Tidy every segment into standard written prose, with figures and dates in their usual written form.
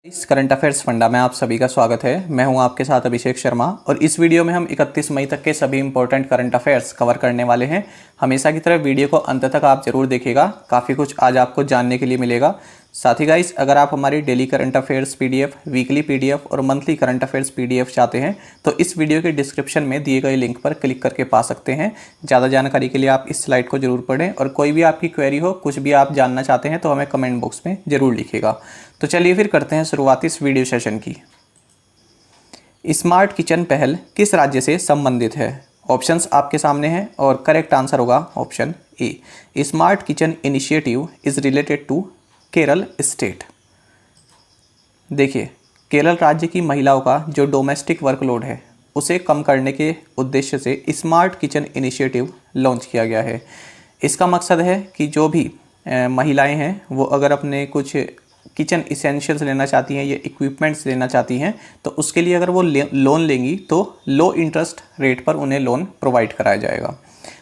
इस current affairs funda में आप सभी का स्वागत है। मैं हूं आपके साथ अभिषेक शर्मा और इस वीडियो में हम 31 मई तक के सभी इंपॉर्टेंट करंट अफेयर्स कवर करने वाले हैं। हमेशा की तरह वीडियो को अंत तक आप जरूर देखिएगा, काफ़ी कुछ आज आपको जानने के लिए मिलेगा। साथ ही गाइस, अगर आप हमारी daily current affairs PDF, weekly PDF और मंथली करंट अफेयर्स पीडीएफ चाहते हैं तो इस वीडियो के डिस्क्रिप्शन में दिए गए लिंक पर क्लिक करके पा सकते हैं। ज़्यादा जानकारी के लिए आप इस स्लाइड को जरूर पढ़ें और कोई भी आपकी क्वेरी हो, कुछ भी आप जानना चाहते हैं तो हमें कमेंट बॉक्स में ज़रूर लिखिएगा। तो चलिए फिर करते हैं शुरुआत इस वीडियो सेशन की। स्मार्ट किचन पहल किस राज्य से संबंधित है? ऑप्शंस आपके सामने हैं और करेक्ट आंसर होगा option A. Smart kitchen initiative is related to Kerala state. देखिए, केरल राज्य की महिलाओं का जो डोमेस्टिक वर्कलोड है उसे कम करने के उद्देश्य से स्मार्ट किचन इनिशिएटिव लॉन्च किया गया है। इसका मकसद है कि जो भी महिलाएं हैं वो अगर अपने कुछ किचन इसेंशियल्स लेना चाहती हैं या इक्विपमेंट्स लेना चाहती हैं तो उसके लिए अगर वो लोन लेंगी तो लो इंटरेस्ट रेट पर उन्हें लोन प्रोवाइड कराया जाएगा।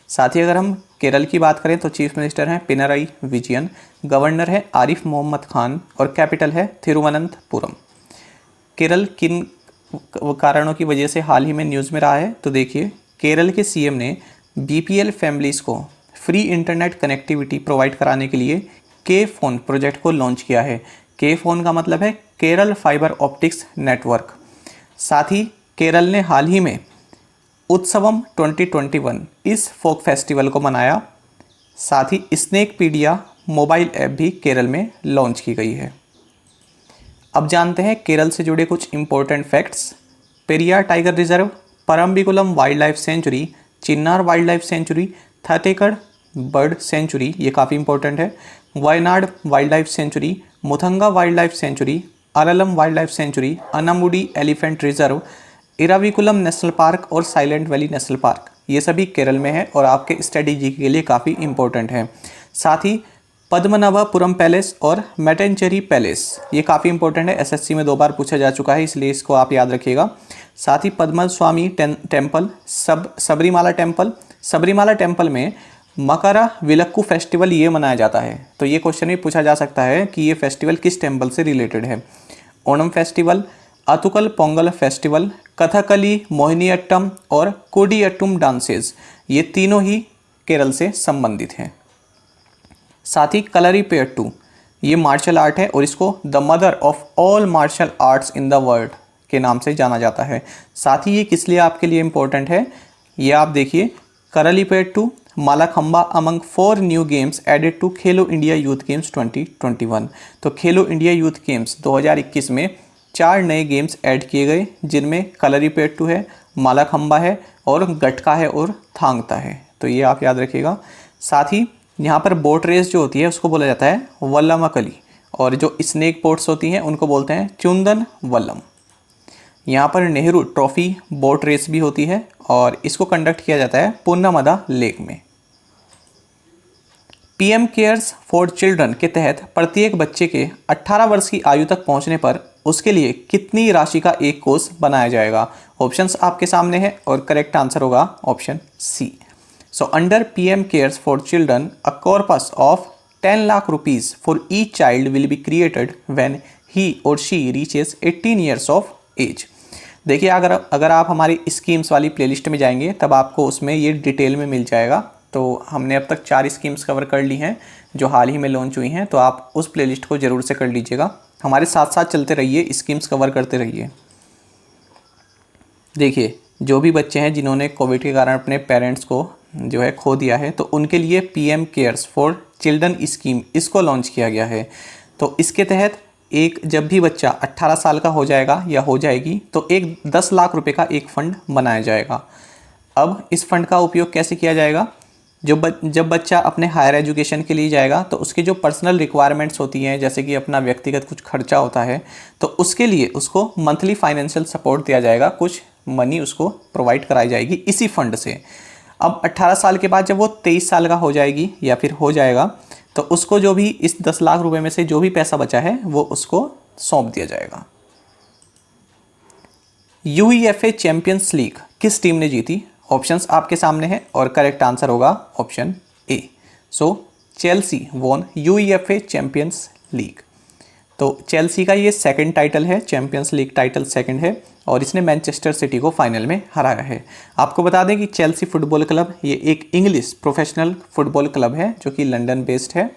साथ ही अगर हम केरल की बात करें तो चीफ मिनिस्टर हैं पिनाराई विजयन, गवर्नर है आरिफ मोहम्मद खान और कैपिटल है थिरुवनंतपुरम। केरल किन कारणों की वजह से हाल ही में न्यूज़ में रहा है? तो देखिए, केरल के सीएम ने बीपीएल फैमिलीज़ को फ्री इंटरनेट कनेक्टिविटी प्रोवाइड कराने के लिए के फोन प्रोजेक्ट को लॉन्च किया है। के फोन का मतलब है केरल फाइबर ऑप्टिक्स नेटवर्क। साथ ही केरल ने हाल ही में उत्सवम 2021 इस फोक फेस्टिवल को मनाया। साथ ही स्नेकपीडिया मोबाइल ऐप भी केरल में लॉन्च की गई है। अब जानते हैं केरल से जुड़े कुछ important facts. Periyar tiger reserve, Parambikulam wild life sanctuary, Chinnar wild life sanctuary, Thattekad bird sanctuary, ये काफ़ी इंपॉर्टेंट है, Wayanad wild life sanctuary, Muthanga wild life sanctuary, Aralam wild life sanctuary, Anamudi elephant reserve, Eravikulam national park और साइलेंट वैली नेशनल पार्क, ये सभी केरल में है और आपके स्टडी जी के लिए काफ़ी इंपॉर्टेंट है। साथ ही पद्मनाभपुरम पैलेस और मेटेंचेरी पैलेस, ये काफ़ी इंपॉर्टेंट है, एसएससी में 2 बार पूछा जा चुका है, इसलिए इसको आप याद रखिएगा। साथ ही पद्मस्वामी टेम्पल, सबरीमाला टेम्पल में मकरा विलक्कू फेस्टिवल ये मनाया जाता है। तो ये क्वेश्चन भी पूछा जा सकता है कि ये फेस्टिवल किस टेम्पल से रिलेटेड है। ओणम फेस्टिवल, अतुकल पोंगल फेस्टिवल, कथकली, मोहिनीअट्टम और कोडियट्टम डांसेस, ये तीनों ही केरल से संबंधित हैं। साथ ही कलरीपयट्टू, ये मार्शल आर्ट है और इसको the mother of all martial arts in the world के नाम से जाना जाता है। साथ ही ये किस लिए आपके लिए इम्पोर्टेंट है, ये आप देखिए, Kalaripayattu Malakhamba among 4 new games added to खेलो इंडिया यूथ गेम्स 2021। तो खेलो इंडिया यूथ गेम्स 2021 में 4 नए गेम्स ऐड किए गए, जिनमें कलरीपयट्टू है, मालाखंबा है और गटका है और थांगता है। तो ये आप याद रखिएगा। साथ ही यहाँ पर बोट रेस जो होती है उसको बोला जाता है वल्लमकली, और जो स्नेक बोट्स होती हैं उनको बोलते हैं चुंदन वल्लम। यहाँ पर नेहरू ट्रॉफी बोट रेस भी होती है और इसको कंडक्ट किया जाता है पूर्णमदा लेक में। पीएम केयर्स फॉर चिल्ड्रन के तहत प्रत्येक बच्चे के 18 वर्ष की आयु तक पहुंचने पर उसके लिए कितनी राशि का एक कोष बनाया जाएगा? ऑप्शंस आपके सामने हैं और करेक्ट आंसर होगा option C. So under PM cares for children a corpus of 10 lakh rupees for each child will be created when he or she reaches 18 years of age. देखिए, अगर आप हमारी स्कीम्स वाली प्लेलिस्ट में जाएंगे तब आपको उसमें ये डिटेल में मिल जाएगा। तो हमने अब तक 4 स्कीम्स कवर कर ली हैं जो हाल ही में लॉन्च हुई हैं, तो आप उस प्लेलिस्ट को ज़रूर से कर लीजिएगा। हमारे साथ साथ चलते रहिए, स्कीम्स कवर करते रहिए। देखिए, जो भी बच्चे हैं जिन्होंने कोविड के कारण अपने पेरेंट्स को जो है खो दिया है, तो उनके लिए PM cares for children scheme इसको लॉन्च किया गया है। तो इसके तहत जब भी बच्चा 18 साल का हो जाएगा या हो जाएगी तो 10 लाख रुपए का एक फ़ंड बनाया जाएगा। अब इस फंड का उपयोग कैसे किया जाएगा? जब बच्चा अपने हायर एजुकेशन के लिए जाएगा तो उसकी जो पर्सनल रिक्वायरमेंट्स होती हैं, जैसे कि अपना व्यक्तिगत कुछ खर्चा होता है, तो उसके लिए उसको मंथली फाइनेंशियल सपोर्ट दिया जाएगा, कुछ मनी उसको प्रोवाइड कराई जाएगी इसी फंड से। अब 18 साल के बाद जब वो 23 साल का हो जाएगी या फिर हो जाएगा तो उसको जो भी इस 10 लाख रुपए में से जो भी पैसा बचा है वो उसको सौंप दिया जाएगा। यूईएफए चैंपियंस लीग किस टीम ने जीती? ऑप्शंस आपके सामने हैं और करेक्ट आंसर होगा option A. So Chelsea won UEFA Champions League. तो चेल्सी का ये सेकंड टाइटल है, चैंपियंस लीग टाइटल सेकंड है, और इसने मैनचेस्टर सिटी को फाइनल में हराया है। आपको बता दें कि चेल्सी फुटबॉल क्लब ये एक इंग्लिश प्रोफेशनल फुटबॉल क्लब है जो कि लंदन बेस्ड है।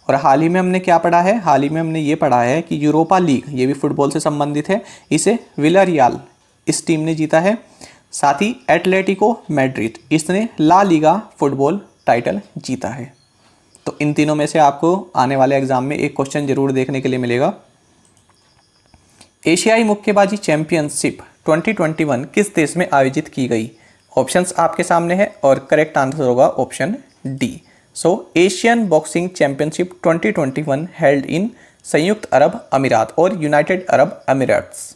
और हाल ही में हमने क्या पढ़ा है, हाल ही में हमने ये पढ़ा है कि यूरोपा लीग, ये भी फुटबॉल से संबंधित है, इसे विलारियाल इस टीम ने जीता है। साथ ही एटलेटिको मैड्रिड, इसने ला लीगा फुटबॉल टाइटल जीता है। तो इन तीनों में से आपको आने वाले एग्जाम में एक क्वेश्चन जरूर देखने के लिए मिलेगा। एशियाई मुक्केबाजी चैंपियनशिप 2021 किस देश में आयोजित की गई? ऑप्शंस आपके सामने है और करेक्ट आंसर होगा option D. So Asian boxing championship 2021 held in संयुक्त अरब अमीरात और यूनाइटेड अरब अमीरात्स।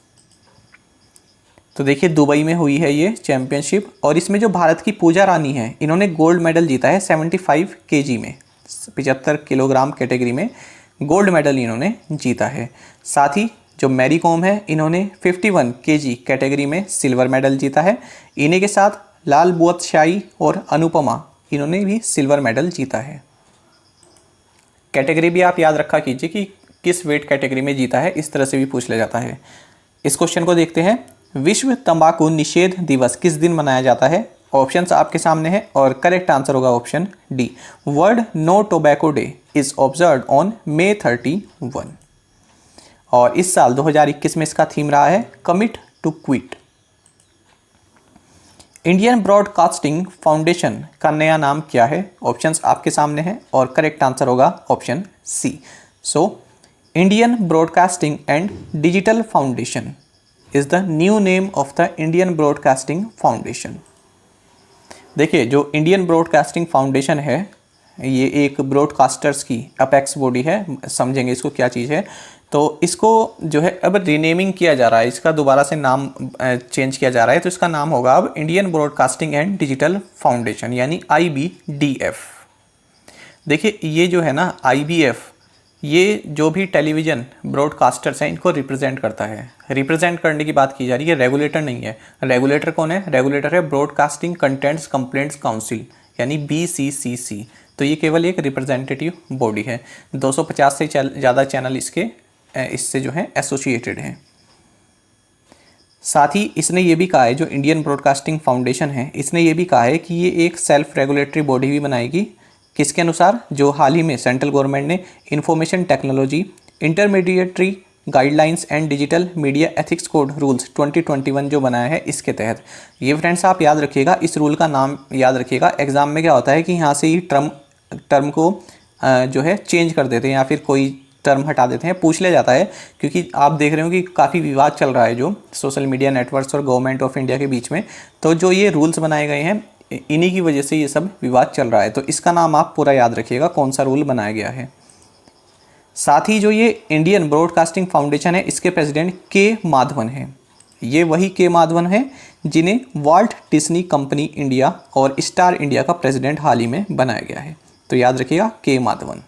तो देखिए दुबई में हुई है ये चैंपियनशिप, और इसमें जो भारत की पूजा रानी है, इन्होंने गोल्ड मेडल जीता है 75 kg में, 75 किलोग्राम कैटेगरी में गोल्ड मेडल इन्होंने जीता है। साथ ही जो मैरी कॉम है, इन्होंने 51 kg कैटेगरी में सिल्वर मेडल जीता है। इन्हीं के साथ लाल बुआतशाही और अनुपमा, इन्होंने भी सिल्वर मेडल जीता है। कैटेगरी भी आप याद रखा कीजिए कि किस वेट कैटेगरी में जीता है, इस तरह से भी पूछ लिया जाता है। इस क्वेश्चन को देखते हैं। विश्व तंबाकू निषेध दिवस किस दिन मनाया जाता है? ऑप्शंस आपके सामने है और करेक्ट आंसर होगा option D. World No Tobacco Day is observed on May 31। और इस साल 2021 में इसका थीम रहा है commit to quit. Indian Broadcasting Foundation का नया नाम क्या है? ऑप्शंस आपके सामने हैं और करेक्ट आंसर होगा option C. So Indian Broadcasting and Digital Foundation is the new name of the Indian Broadcasting Foundation. देखिए जो इंडियन ब्रॉडकास्टिंग फाउंडेशन है, ये एक ब्रॉडकास्टर्स की अपेक्स बॉडी है, समझेंगे इसको क्या चीज़ है। तो इसको जो है अब रीनेमिंग किया जा रहा है, इसका दोबारा से नाम चेंज किया जा रहा है। तो इसका नाम होगा अब Indian Broadcasting and Digital foundation, यानी IBDF। देखिए ये जो है ना IBF, ये जो भी टेलीविज़न ब्रॉडकास्टर्स हैं इनको रिप्रेजेंट करता है। रिप्रेजेंट करने की बात की जा रही है, रेगुलेटर नहीं है। रेगुलेटर कौन है? रेगुलेटर है ब्रॉडकास्टिंग कंटेंट्स कंप्लेंट्स काउंसिल, यानी BCCC। तो ये केवल एक रिप्रेजेंटेटिव बॉडी है। 250 से ज़्यादा चैनल इससे जो है एसोसिएटेड हैं। साथ ही इसने ये भी कहा है, जो इंडियन ब्रॉडकास्टिंग फाउंडेशन है, इसने ये भी कहा है कि ये एक सेल्फ रेगुलेटरी बॉडी भी बनाएगी। किसके अनुसार? जो हाल ही में सेंट्रल गवर्नमेंट ने information technology intermediary guidelines and digital media ethics code rules 2021 जो बनाया है, इसके तहत। ये फ्रेंड्स आप याद रखिएगा, इस रूल का नाम याद रखिएगा। एग्जाम में क्या होता है कि यहाँ से ही टर्म को जो है चेंज कर देते हैं या फिर कोई टर्म हटा देते हैं, पूछ लिया जाता है। क्योंकि आप देख रहे हो कि काफ़ी विवाद चल रहा है जो सोशल मीडिया नेटवर्क्स और गवर्नमेंट ऑफ इंडिया के बीच में। तो जो ये रूल्स बनाए गए हैं, इन्हीं की वजह से ये सब विवाद चल रहा है। तो इसका नाम आप पूरा याद रखिएगा, कौन सा रूल बनाया गया है। साथ ही जो ये इंडियन ब्रॉडकास्टिंग फाउंडेशन है, इसके प्रेसिडेंट के माधवन हैं। ये वही के माधवन है जिन्हें वॉल्ट डिज्नी कंपनी इंडिया और स्टार इंडिया का प्रेसिडेंट हाल ही में बनाया गया है। तो याद रखिएगा के माधवन।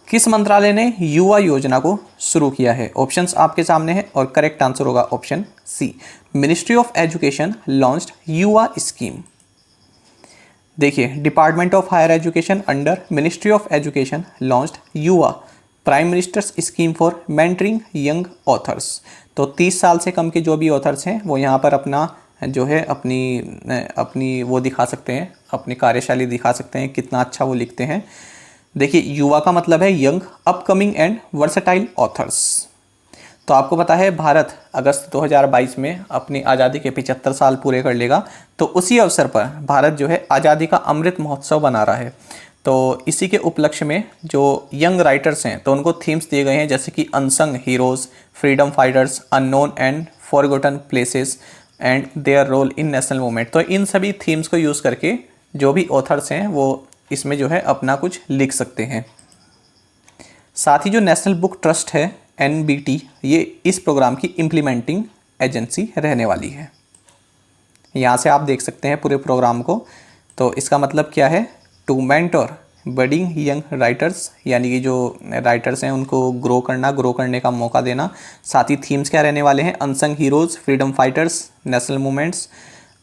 किस मंत्रालय ने युवा योजना को शुरू किया है? ऑप्शंस आपके सामने हैं और करेक्ट आंसर होगा option C. Ministry of education launched Yuva scheme. देखिए department of higher education under ministry of education launched Yuva prime minister's scheme for mentoring young authors. तो 30 साल से कम के जो भी ऑथर्स हैं वो यहाँ पर अपना जो है अपनी वो दिखा सकते हैं, अपनी कार्यशैली दिखा सकते हैं, कितना अच्छा वो लिखते हैं। देखिए युवा का मतलब है young, upcoming and versatile authors. तो आपको पता है भारत अगस्त 2022 में अपनी आज़ादी के 75 साल पूरे कर लेगा। तो उसी अवसर पर भारत जो है आज़ादी का अमृत महोत्सव बना रहा है। तो इसी के उपलक्ष्य में जो यंग राइटर्स हैं तो उनको थीम्स दिए गए हैं, जैसे कि unsung heroes, freedom fighters, unknown and forgotten places and their role in national movement. तो इन सभी थीम्स को यूज़ करके जो भी ऑथर्स हैं वो इसमें जो है अपना कुछ लिख सकते हैं। साथ ही जो नेशनल बुक ट्रस्ट है NBT, ये इस प्रोग्राम की इम्प्लीमेंटिंग एजेंसी रहने वाली है। यहाँ से आप देख सकते हैं पूरे प्रोग्राम को। तो इसका मतलब क्या है? To mentor budding young writers, यानी कि जो राइटर्स हैं उनको ग्रो करने का मौका देना। साथ ही थीम्स क्या रहने वाले हैं? Unsung heroes, freedom fighters, national movements.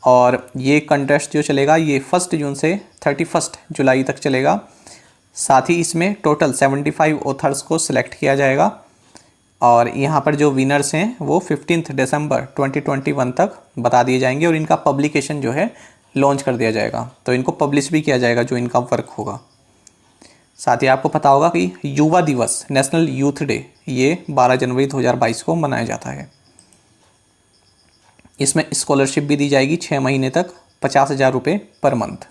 और ये कंटेस्ट जो चलेगा ये 1 जून से 31 जुलाई तक चलेगा। साथ ही इसमें टोटल 75 ऑथर्स को सिलेक्ट किया जाएगा और यहाँ पर जो विनर्स हैं वो 15 दिसंबर 2021 तक बता दिए जाएंगे और इनका पब्लिकेशन जो है लॉन्च कर दिया जाएगा। तो इनको पब्लिश भी किया जाएगा जो इनका वर्क होगा। साथ ही आपको पता होगा कि युवा दिवस, नेशनल यूथ डे, ये 12 जनवरी 2022 को मनाया जाता है। इसमें स्कॉलरशिप भी दी जाएगी 6 महीने तक, 50,000 रुपये पर मंथ।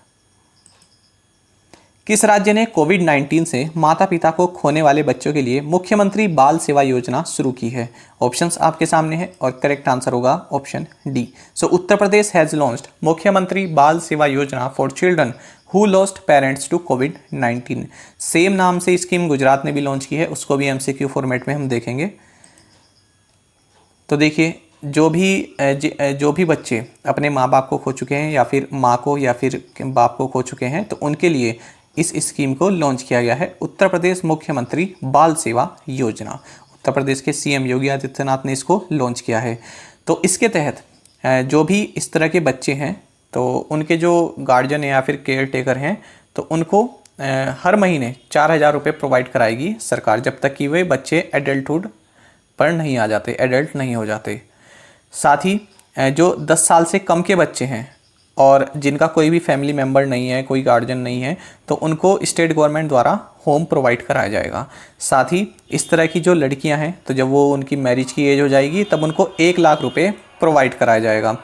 किस राज्य ने कोविड-19 से माता पिता को खोने वाले बच्चों के लिए मुख्यमंत्री बाल सेवा योजना शुरू की है? ऑप्शंस आपके सामने है और करेक्ट आंसर होगा option D. So Uttar Pradesh has launched Mukhyamantri Bal Seva Yojana for children who lost parents to कोविड-19। सेम नाम से स्कीम गुजरात ने भी लॉन्च की है, उसको भी एमसीक्यू फॉर्मेट में हम देखेंगे। तो देखिए, जो भी बच्चे अपने माँ बाप को खो चुके हैं या फिर माँ को या फिर बाप को खो चुके हैं, तो उनके लिए इस स्कीम को लॉन्च किया गया है, उत्तर प्रदेश मुख्यमंत्री बाल सेवा योजना। उत्तर प्रदेश के सीएम योगी आदित्यनाथ ने इसको लॉन्च किया है। तो इसके तहत जो भी इस तरह के बच्चे हैं तो उनके जो गार्जियन या फिर केयर टेकर हैं तो उनको हर महीने 4,000 रुपये प्रोवाइड कराएगी सरकार, जब तक कि वे बच्चे एडल्टहुड पर नहीं आ जाते, एडल्ट नहीं हो जाते। साथ ही जो 10 साल से कम के बच्चे हैं और जिनका कोई भी फैमिली मेम्बर नहीं है, कोई गार्जियन नहीं है, तो उनको स्टेट गवर्नमेंट द्वारा होम प्रोवाइड कराया जाएगा। साथ ही इस तरह की जो लड़कियां हैं तो जब वो उनकी मैरिज की एज हो जाएगी तब उनको 1 लाख रुपए प्रोवाइड कराया जाएगा।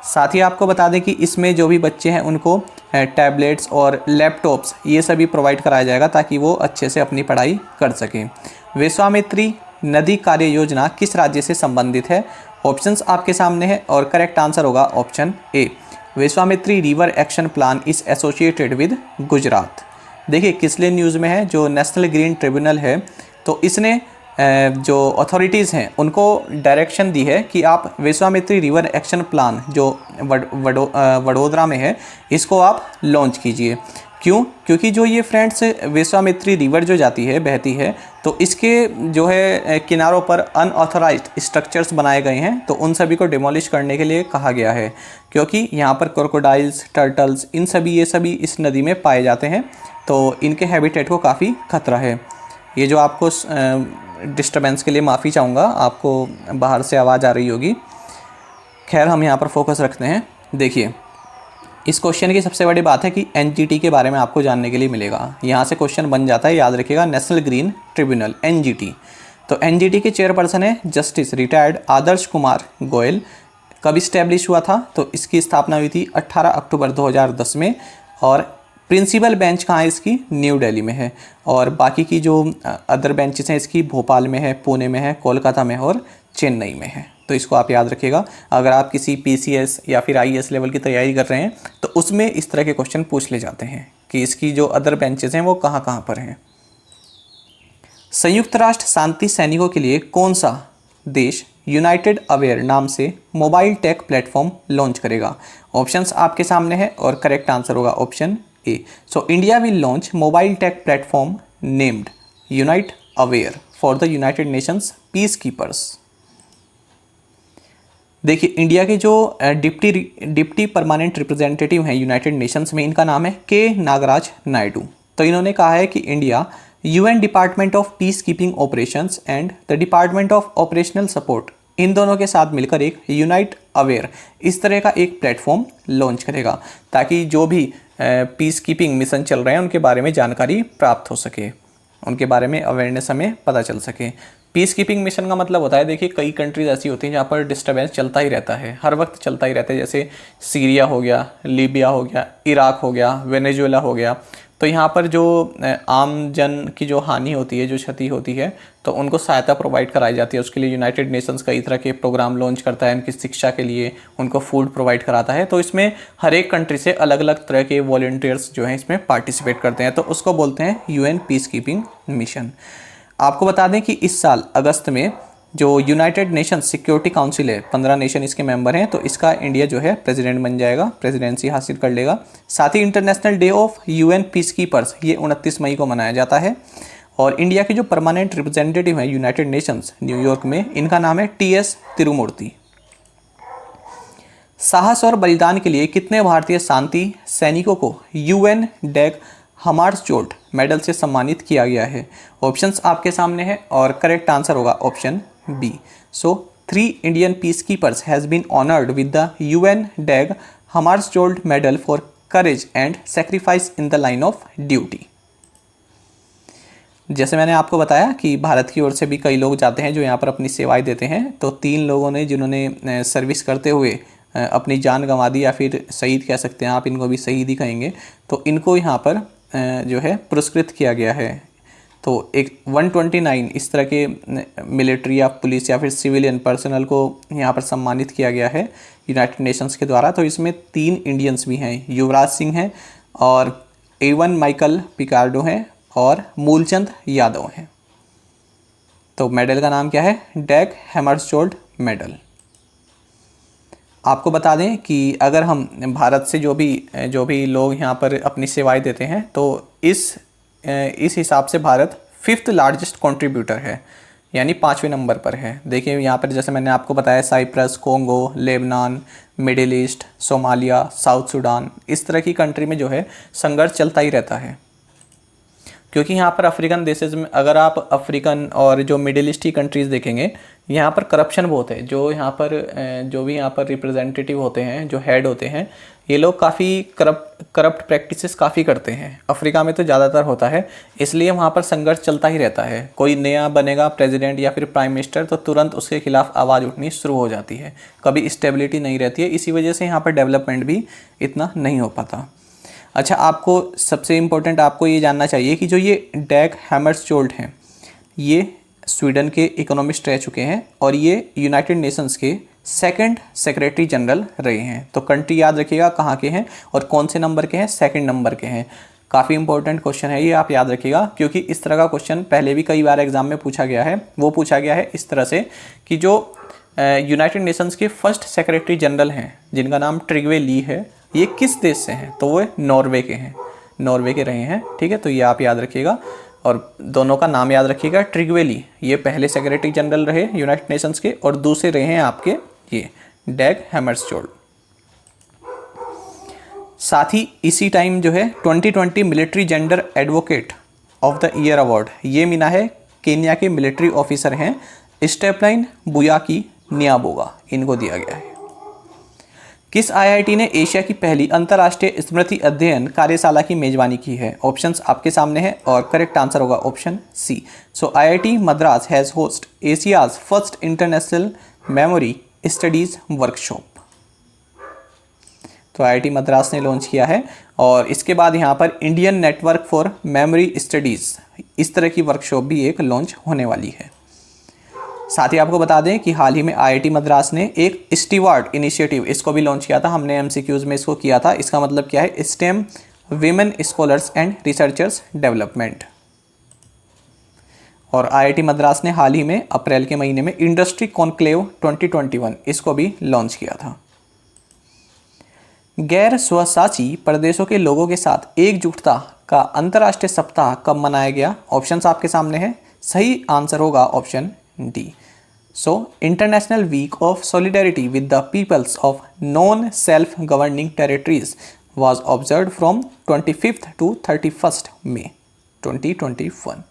साथ ही आपको बता दें कि इसमें जो भी बच्चे हैं उनको टैबलेट्स और लैपटॉप्स ये सभी प्रोवाइड कराया जाएगा ताकि वो अच्छे से अपनी पढ़ाई कर सकें। विश्वामित्री नदी कार्य योजना किस राज्य से संबंधित है? ऑप्शंस आपके सामने है और करेक्ट आंसर होगा option A. Vishwamitri river action plan is associated with Gujarat. देखिए किसले न्यूज़ में है, जो नेशनल ग्रीन ट्रिब्यूनल है तो इसने जो अथॉरिटीज़ हैं उनको डायरेक्शन दी है कि आप विश्वामित्री रिवर एक्शन प्लान जो वडोदरा में है इसको आप लॉन्च कीजिए। क्यों? क्योंकि जो ये फ्रेंड्स विश्वामित्री रिवर जो जाती है, बहती है, तो इसके जो है किनारों पर अनऑथराइज्ड स्ट्रक्चर्स बनाए गए हैं, तो उन सभी को डिमोलिश करने के लिए कहा गया है क्योंकि यहाँ पर क्रोकोडाइल्स, टर्टल्स, ये सभी इस नदी में पाए जाते हैं, तो इनके हैबिटेट को काफ़ी खतरा है। ये जो आपको डिस्टर्बेंस के लिए माफ़ी चाहूँगा, आपको बाहर से आवाज़ आ रही होगी। खैर हम यहाँ पर फोकस रखते हैं। देखिए इस क्वेश्चन की सबसे बड़ी बात है कि एनजीटी के बारे में आपको जानने के लिए मिलेगा। यहाँ से क्वेश्चन बन जाता है, याद रखिएगा, नेशनल ग्रीन ट्रिब्यूनल एनजीटी। तो एनजीटी के चेयरपर्सन है जस्टिस रिटायर्ड आदर्श कुमार गोयल। कब इस्टेब्लिश हुआ था? तो इसकी स्थापना हुई थी 18 अक्टूबर 2010 में और प्रिंसिपल बेंच कहाँ है इसकी? न्यू दिल्ली में है। और बाकी की जो अदर बेंचेस हैं इसकी भोपाल में है, पुणे में है, कोलकाता में है और चेन्नई में है। तो इसको आप याद रखिएगा। अगर आप किसी पीसीएस या फिर आईएएस लेवल की तैयारी कर रहे हैं तो उसमें इस तरह के क्वेश्चन पूछ ले जाते हैं कि इसकी जो अदर बेंचेस हैं वो कहाँ कहाँ पर हैं। संयुक्त राष्ट्र शांति सैनिकों के लिए कौन सा देश यूनाइटेड अवेयर नाम से मोबाइल टेक प्लेटफॉर्म लॉन्च करेगा? ऑप्शंस आपके सामने है और करेक्ट आंसर होगा option A. So India will launch mobile take platform named unite aware for the United Nations peace keepers. देखिए इंडिया के जो डिप्टी परमानेंट रिप्रेजेंटेटिव हैं यूनाइटेड नेशंस में, इनका नाम है के नागराज नायडू। तो इन्होंने कहा है कि India UN department of peace keeping operations and the department of operational support, इन दोनों के साथ मिलकर एक यूनाइट अवेयर इस तरह का एक प्लेटफॉर्म लॉन्च करेगा ताकि जो भी पीस कीपिंग मिशन चल रहे हैं उनके बारे में जानकारी प्राप्त हो सके, उनके बारे में अवेयरनेस हमें पता चल सके। पीस कीपिंग मिशन का मतलब होता है, देखिए कई कंट्रीज ऐसी होती हैं जहाँ पर डिस्टर्बेंस चलता ही रहता है, हर वक्त चलता ही रहता है, जैसे सीरिया हो गया, लीबिया हो गया, इराक हो गया, वेनेजुएला हो गया। तो यहाँ पर जो आम जन की जो हानि होती है, जो क्षति होती है, तो उनको सहायता प्रोवाइड कराई जाती है। उसके लिए यूनाइटेड नेशंस कई तरह के प्रोग्राम लॉन्च करता है, उनकी शिक्षा के लिए उनको फूड प्रोवाइड कराता है। तो इसमें हर एक कंट्री से अलग अलग तरह के वॉलंटियर्स जो हैं इसमें पार्टिसिपेट करते हैं, तो उसको बोलते हैं यूएन पीस कीपिंग मिशन। आपको बता दें कि इस साल अगस्त में जो यूनाइटेड नेशंस सिक्योरिटी काउंसिल है, 15 नेशन इसके मेंबर हैं, तो इसका इंडिया जो है प्रेसिडेंट बन जाएगा, प्रेसिडेंसी हासिल कर लेगा। साथ ही international day of UN peace keepers ये 29 मई को मनाया जाता है। और इंडिया के जो परमानेंट रिप्रेजेंटेटिव हैं यूनाइटेड नेशंस न्यूयॉर्क में, इनका नाम है टीएस तिरुमूर्ति। साहस और बलिदान के लिए कितने भारतीय शांति सैनिकों को यूएन डेक हमार्सजोल्ड मेडल से सम्मानित किया गया है? ऑप्शंस आपके सामने हैं और करेक्ट आंसर होगा option B. So 3 Indian peace keepers has been honoured with the UN Dag Hammarskjold medal for courage and sacrifice in the line of duty. जैसे मैंने आपको बताया कि भारत की ओर से भी कई लोग जाते हैं जो यहाँ पर अपनी सेवाएं देते हैं, तो 3 लोगों ने जिन्होंने सर्विस करते हुए अपनी जान गंवा दी, या फिर शहीद कह सकते हैं आप, इनको भी शहीद ही कहेंगे, तो इनको यहाँ पर जो है पुरस्कृत किया गया है। तो एक 129 इस तरह के मिलिट्री या पुलिस या फिर सिविलियन पर्सनल को यहाँ पर सम्मानित किया गया है यूनाइटेड नेशंस के द्वारा। तो इसमें 3 इंडियंस भी हैं, युवराज सिंह हैं और एवन माइकल पिकार्डो हैं और मूलचंद यादव हैं। तो मेडल का नाम क्या है? डैग हैमर्सजोल्ड मेडल। आपको बता दें कि अगर हम भारत से जो भी लोग यहाँ पर अपनी सेवाएं देते हैं, तो इस हिसाब से भारत 5th लार्जेस्ट कंट्रीब्यूटर है, यानी 5वें नंबर पर है। देखिए यहाँ पर जैसे मैंने आपको बताया, Cyprus, Congo, Lebanon, Middle East, Somalia, South Sudan, इस तरह की कंट्री में जो है संघर्ष चलता ही रहता है। क्योंकि यहाँ पर अफ्रीकन देशेज में, अगर आप अफ्रीकन और जो मिडिल ईस्ट की कंट्रीज़ देखेंगे, यहाँ पर करप्शन बहुत है। जो भी यहाँ पर रिप्रेजेंटेटिव होते हैं, जो हेड होते हैं, ये लोग काफ़ी करप्ट प्रैक्टिसेस काफ़ी करते हैं। अफ्रीका में तो ज़्यादातर होता है, इसलिए वहाँ पर संघर्ष चलता ही रहता है। कोई नया बनेगा प्रेसिडेंट या फिर प्राइम मिनिस्टर, तो तुरंत उसके खिलाफ आवाज़ उठनी शुरू हो जाती है। कभी स्टेबिलिटी नहीं रहती है, इसी वजह से यहाँ पर डेवलपमेंट भी इतना नहीं हो पाता। अच्छा, आपको सबसे इम्पोर्टेंट आपको ये जानना चाहिए कि जो ये डैग हैमर्सजोल्ड हैं, ये स्वीडन के इकोनॉमिस्ट रह चुके हैं और ये यूनाइटेड नेशंस के 2nd सेक्रेटरी जनरल रहे हैं। तो कंट्री याद रखिएगा कहाँ के हैं और कौन से नंबर के हैं, 2nd नंबर के हैं। काफ़ी इंपॉर्टेंट क्वेश्चन है ये, आप याद रखिएगा, क्योंकि इस तरह का क्वेश्चन पहले भी कई बार एग्जाम में पूछा गया है। वो पूछा गया है इस तरह से कि जो यूनाइटेड नेशंस के 1st सेक्रेटरी जनरल हैं, जिनका नाम ट्रिग्वे ली है, ये किस देश से हैं? तो वो नॉर्वे के हैं, नॉर्वे के रहे हैं। ठीक है, तो ये आप याद रखिएगा और दोनों का नाम याद रखिएगा। ट्रिग्वे ली ये पहले सेक्रेटरी जनरल रहे यूनाइटेड नेशंस के, और दूसरे रहे हैं आपके ये डैग हैमर्सजोल्ड। साथ ही इसी टाइम जो है 2020 military gender advocate of the year award ये मिला है केन्या के मिलिट्री ऑफिसर हैं स्टेपलाइन बुयाकी नियाबोगा, इनको दिया गया है। किस IIT ने एशिया की पहली अंतर्राष्ट्रीय स्मृति अध्ययन कार्यशाला की मेजबानी की है? ऑप्शंस आपके सामने हैं और करेक्ट आंसर होगा option C. So IIT Madras has host Asia's first international memory studies workshop. तो IIT मद्रास ने लॉन्च किया है और इसके बाद यहाँ पर Indian network for memory studies, इस तरह की वर्कशॉप भी एक लॉन्च होने वाली है। साथ ही आपको बता दें कि हाल ही में IIT मद्रास ने एक स्टीवार्ड इनिशिएटिव इसको भी लॉन्च किया था। हमने MCQs में इसको किया था। इसका मतलब क्या है? Stem women scholars and researchers development. और IIT मद्रास ने हाल ही में अप्रैल के महीने में इंडस्ट्री कॉन्क्लेव 2021 इसको भी लॉन्च किया था। गैर स्वशासी प्रदेशों के लोगों के साथ एकजुटता का अंतर्राष्ट्रीय सप्ताह कब मनाया गया? ऑप्शंस आपके सामने हैं। सही आंसर होगा option D. So international week of solidarity with the peoples of non self governing territories was observed from 25th to 31st May 2021।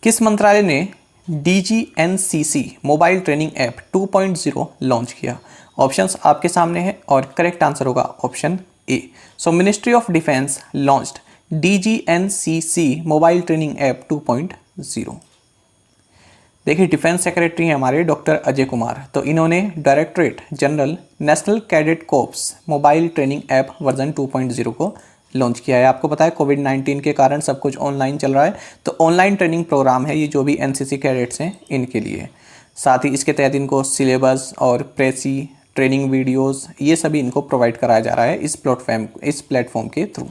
किस मंत्रालय ने DGNCC mobile training app 2.0 launch किया? ऑप्शंस आपके सामने हैं और करेक्ट आंसर होगा option A. So ministry of defence launched DGNCC mobile training app 2.0। देखिए डिफेंस सेक्रेटरी हैं हमारे डॉक्टर अजय कुमार, तो इन्होंने directorate general national cadet corpse mobile training app version 2.0 को लॉन्च किया है। आपको पता है कोविड-19 के कारण सब कुछ ऑनलाइन चल रहा है, तो ऑनलाइन ट्रेनिंग प्रोग्राम है ये जो भी NCC कैडेट्स हैं इनके लिए। साथ ही इसके तहत इनको सिलेबस और प्रेसी ट्रेनिंग वीडियोस ये सभी इनको प्रोवाइड कराया जा रहा है इस प्लेटफॉर्म के through.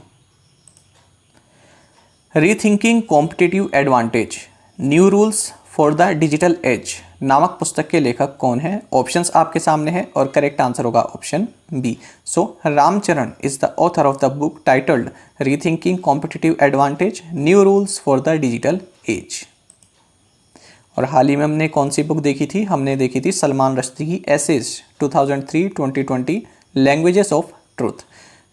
Rethinking competitive advantage new rules for the digital as नामक पुस्तक के लेखक कौन है? ऑप्शंस आपके सामने हैं और करेक्ट आंसर होगा option B. So Ram Charan is the author of the book titled rethinking competitive advantage new rules for the digital age. और हाल ही में हमने कौन सी बुक देखी थी? हमने देखी थी सलमान रश्दी की एसेज 2003-2020 लैंग्वेजेस ऑफ ट्रूथ।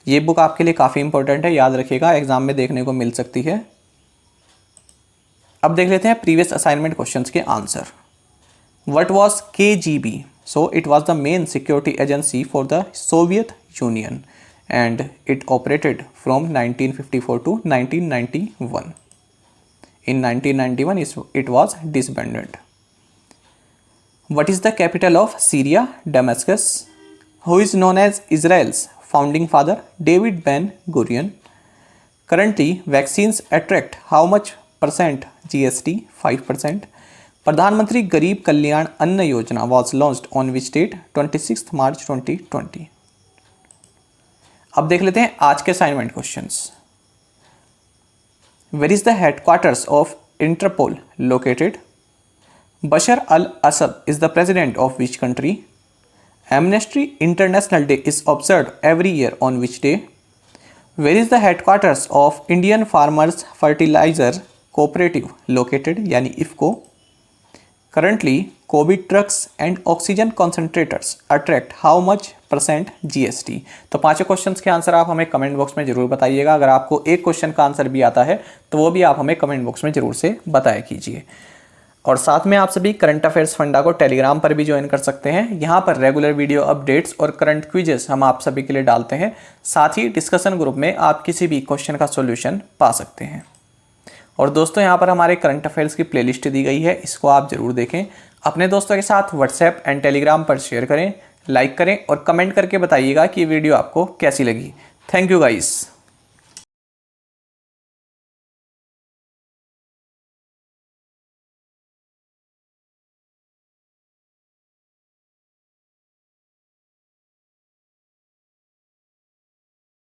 ये बुक आपके लिए काफ़ी इंपॉर्टेंट है, याद रखिएगा, एग्जाम में देखने को मिल सकती है। अब देख लेते हैं प्रीवियस असाइनमेंट क्वेश्चंस के answer. What was KGB? So it was the main security agency for the Soviet union and it operated from 1954 to 1991. In 1991 it was disbanded. What is the capital of Syria? Damascus. Who is known as Israel's founding father? David Ben Gurion. Currently vaccines attract how much percent GST? 5%. प्रधानमंत्री गरीब कल्याण अन्न योजना was launched on which date? 26 March 2020. अब देख लेते हैं आज के assignment questions. Where is the headquarters of Interpol located? Bashar al Assad is the president of which country? Amnesty international day is observed every year on which day? Where is the headquarters of Indian farmers fertiliser cooperative located, यानी IFFCO? Currently covid drugs and oxygen concentrators attract how much percent GST? तो पांचों questions के answer आप हमें comment box में जरूर बताइएगा। अगर आपको एक क्वेश्चन का आंसर भी आता है तो वो भी आप हमें कमेंट बॉक्स में जरूर से बताया कीजिए। और साथ में आप सभी करंट अफेयर्स फंडा को टेलीग्राम पर भी ज्वाइन कर सकते हैं। यहाँ पर रेगुलर वीडियो अपडेट्स और करंट क्विजेस हम आप सभी के लिए डालते हैं। साथ ही डिस्कशन ग्रुप में आप किसी भी क्वेश्चन का सोल्यूशन पा सकते हैं। और दोस्तों यहाँ पर हमारे करंट अफेयर्स की प्लेलिस्ट दी गई है, इसको आप ज़रूर देखें। अपने दोस्तों के साथ व्हाट्सएप एंड टेलीग्राम पर शेयर करें, लाइक करें और कमेंट करके बताइएगा कि ये वीडियो आपको कैसी लगी। Thank you guys.